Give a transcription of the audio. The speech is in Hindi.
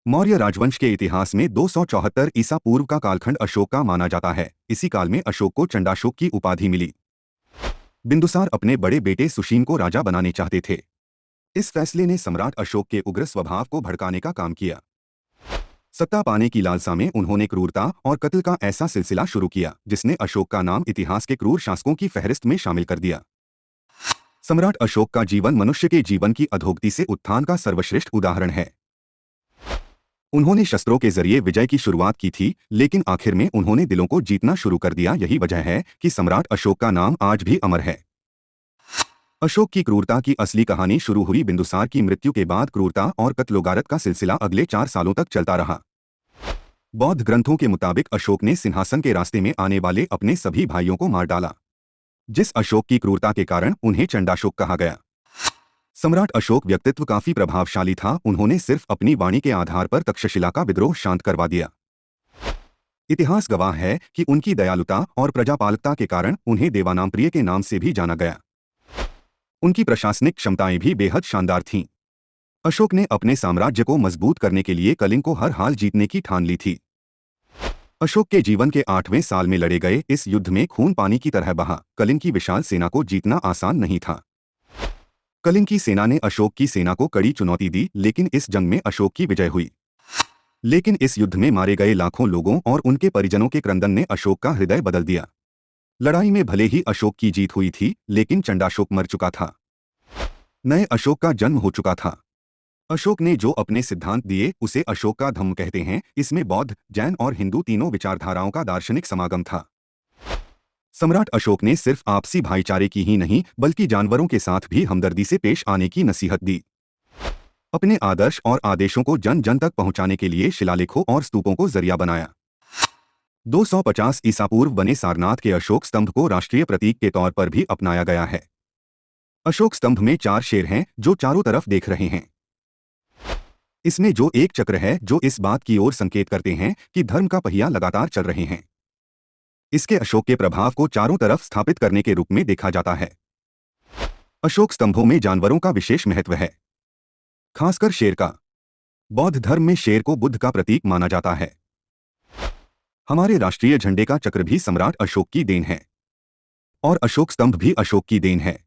मौर्य राजवंश के इतिहास में 274 ईसा पूर्व का कालखंड अशोक का माना जाता है। इसी काल में अशोक को चंडाशोक की उपाधि मिली। बिंदुसार अपने बड़े बेटे सुशील को राजा बनाने चाहते थे। इस फैसले ने सम्राट अशोक के उग्र स्वभाव को भड़काने का काम किया। सत्ता पाने की लालसा में उन्होंने क्रूरता और कत्ल का ऐसा सिलसिला शुरू किया जिसने अशोक का नाम इतिहास के क्रूर शासकों की फहरिस्त में शामिल कर दिया। सम्राट अशोक का जीवन मनुष्य के जीवन की अधोगति से उत्थान का सर्वश्रेष्ठ उदाहरण है। उन्होंने शस्त्रों के जरिए विजय की शुरुआत की थी, लेकिन आखिर में उन्होंने दिलों को जीतना शुरू कर दिया। यही वजह है कि सम्राट अशोक का नाम आज भी अमर है। अशोक की क्रूरता की असली कहानी शुरू हुई बिंदुसार की मृत्यु के बाद। क्रूरता और कत्लोगारत का सिलसिला अगले 4 सालों तक चलता रहा। बौद्ध ग्रंथों के मुताबिक अशोक ने सिंहासन के रास्ते में आने वाले अपने सभी भाइयों को मार डाला, जिस अशोक की क्रूरता के कारण उन्हें चंडाशोक कहा गया। सम्राट अशोक व्यक्तित्व काफी प्रभावशाली था। उन्होंने सिर्फ अपनी वाणी के आधार पर तक्षशिला का विद्रोह शांत करवा दिया। इतिहास गवाह है कि उनकी दयालुता और प्रजापालकता के कारण उन्हें देवानामप्रिय के नाम से भी जाना गया। उनकी प्रशासनिक क्षमताएं भी बेहद शानदार थीं। अशोक ने अपने साम्राज्य को मजबूत करने के लिए कलिंग को हर हाल जीतने की ठान ली थी। अशोक के जीवन के 8वें साल में लड़े गए इस युद्ध में खून पानी की तरह बहा। कलिंग की विशाल सेना को जीतना आसान नहीं था। कलिंग की सेना ने अशोक की सेना को कड़ी चुनौती दी, लेकिन इस जंग में अशोक की विजय हुई। लेकिन इस युद्ध में मारे गए लाखों लोगों और उनके परिजनों के क्रंदन ने अशोक का हृदय बदल दिया। लड़ाई में भले ही अशोक की जीत हुई थी, लेकिन चंडाशोक मर चुका था। नए अशोक का जन्म हो चुका था। अशोक ने जो अपने सिद्धांत दिए उसे अशोक का धम्म कहते हैं। इसमें बौद्ध, जैन और हिंदू तीनों विचारधाराओं का दार्शनिक समागम था। सम्राट अशोक ने सिर्फ आपसी भाईचारे की ही नहीं बल्कि जानवरों के साथ भी हमदर्दी से पेश आने की नसीहत दी। अपने आदर्श और आदेशों को जन जन तक पहुंचाने के लिए शिलालेखों और स्तूपों को जरिया बनाया। 250 ईसा पूर्व बने सारनाथ के अशोक स्तंभ को राष्ट्रीय प्रतीक के तौर पर भी अपनाया गया है। अशोक स्तंभ में 4 शेर हैं जो चारों तरफ देख रहे हैं। इसमें जो एक चक्र है जो इस बात की ओर संकेत करते हैं कि धर्म का पहिया लगातार चल रहे हैं। इसके अशोक के प्रभाव को चारों तरफ स्थापित करने के रूप में देखा जाता है। अशोक स्तंभों में जानवरों का विशेष महत्व है, खासकर शेर का। बौद्ध धर्म में शेर को बुद्ध का प्रतीक माना जाता है। हमारे राष्ट्रीय झंडे का चक्र भी सम्राट अशोक की देन है और अशोक स्तंभ भी अशोक की देन है।